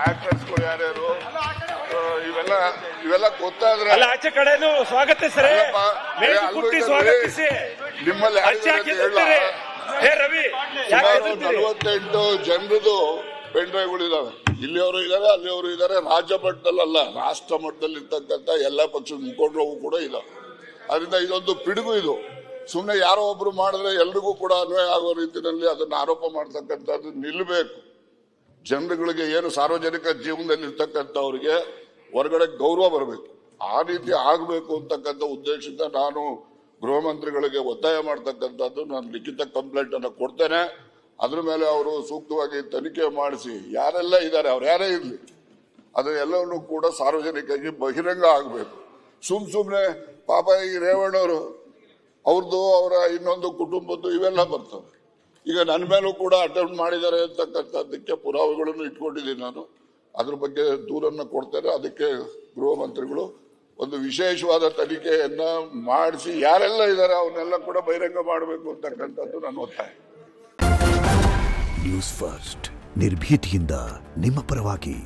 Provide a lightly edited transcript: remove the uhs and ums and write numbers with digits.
ಆಕ್ಟರ್ಸ್ಗಳು ಯಾರ್ಯಾರು ಇವೆಲ್ಲ ಗೊತ್ತಾದ್ರೆ ಆಚೆ ಕಡೆನೂ ಸ್ವಾಗತಿಸ್ರಿ, ಸ್ವಾಗತಿಸಿ. ನಿಮ್ಮಲ್ಲಿ 48 ಜನರದು ಪೆನ್ ಡ್ರೈವ್ಗಳು ಇದಾವೆ. ಇಲ್ಲಿಯವರು ಇದ್ದಾರೆ, ಅಲ್ಲಿಯವರು ಇದ್ದಾರೆ. ರಾಜ್ಯ ಮಟ್ಟದಲ್ಲ, ರಾಷ್ಟ್ರ ಮಟ್ಟದಲ್ಲಿ ಇರ್ತಕ್ಕಂಥ ಎಲ್ಲ ಪಕ್ಷದ ಮುಖಂಡರು ಕೂಡ ಇದಾವೆ. ಅದರಿಂದ ಇದೊಂದು ಪಿಡುಗು. ಇದು ಸುಮ್ಮನೆ ಯಾರೋ ಒಬ್ರು ಮಾಡಿದ್ರೆ ಎಲ್ರಿಗೂ ಕೂಡ ಅನ್ವಯ ಆಗೋ ರೀತಿಯಲ್ಲಿ ಅದನ್ನ ಆರೋಪ ಮಾಡ್ತಕ್ಕಂಥದ್ದು ನಿಲ್ಲಬೇಕು. ಜನರುಗಳಿಗೆ ಏನು ಸಾರ್ವಜನಿಕ ಜೀವನದಲ್ಲಿ ಇರ್ತಕ್ಕಂಥವ್ರಿಗೆ ಹೊರಗಡೆ ಗೌರವ ಬರಬೇಕು. ಆ ರೀತಿ ಆಗಬೇಕು ಅಂತಕ್ಕಂಥ ಉದ್ದೇಶದಿಂದ ನಾನು ಗೃಹ ಮಂತ್ರಿಗಳಿಗೆ ಒತ್ತಾಯ ಮಾಡ್ತಕ್ಕಂಥದ್ದು. ನಾನು ಲಿಖಿತ ಕಂಪ್ಲೇಂಟ್ ಅನ್ನು ಕೊಡ್ತೇನೆ. ಅದ್ರ ಮೇಲೆ ಅವರು ಸೂಕ್ತವಾಗಿ ತನಿಖೆ ಮಾಡಿಸಿ ಯಾರೆಲ್ಲ ಇದ್ದಾರೆ, ಅವ್ರು ಯಾರೇ ಇರಲಿ, ಅದು ಎಲ್ಲವನ್ನೂ ಕೂಡ ಸಾರ್ವಜನಿಕರಿಗೆ ಬಹಿರಂಗ ಆಗಬೇಕು. ಸುಮ್ಮನೆ ಪಾಪ ಈ ರೇವಣ್ಣವರು ಅವ್ರದ್ದು ಅವರ ಇನ್ನೊಂದು ಕುಟುಂಬದ್ದು ಇವೆಲ್ಲ ಬರ್ತವೆ. ಈಗ ನನ್ನ ಮೇಲೂ ಕೂಡ ಅಟೆಂಪ್ಟ್ ಮಾಡಿದ್ದಾರೆ ಅಂತಕ್ಕಂಥದ್ದಕ್ಕೆ ಪುರಾವೆಗಳನ್ನು ಇಟ್ಕೊಂಡಿದ್ದೀನಿ ನಾನು. ಅದ್ರ ಬಗ್ಗೆ ದೂರನ್ನು ಕೊಡ್ತೇನೆ. ಅದಕ್ಕೆ ಗೃಹ ಮಂತ್ರಿಗಳು ಒಂದು ವಿಶೇಷವಾದ ತನಿಖೆಯನ್ನ ಮಾಡಿಸಿ ಯಾರೆಲ್ಲ ಇದ್ದಾರೆ ಅವನ್ನೆಲ್ಲ ಕೂಡ ಬಹಿರಂಗ ಮಾಡಬೇಕು ಅಂತಕ್ಕಂಥದ್ದು ನನ್ನ ಒತ್ತಾಯ. ನ್ಯೂಸ್ ಫಸ್ಟ್ ನಿರ್ಭೀತಿಯಿಂದ ನಿಮ್ಮ ಪರವಾಗಿ.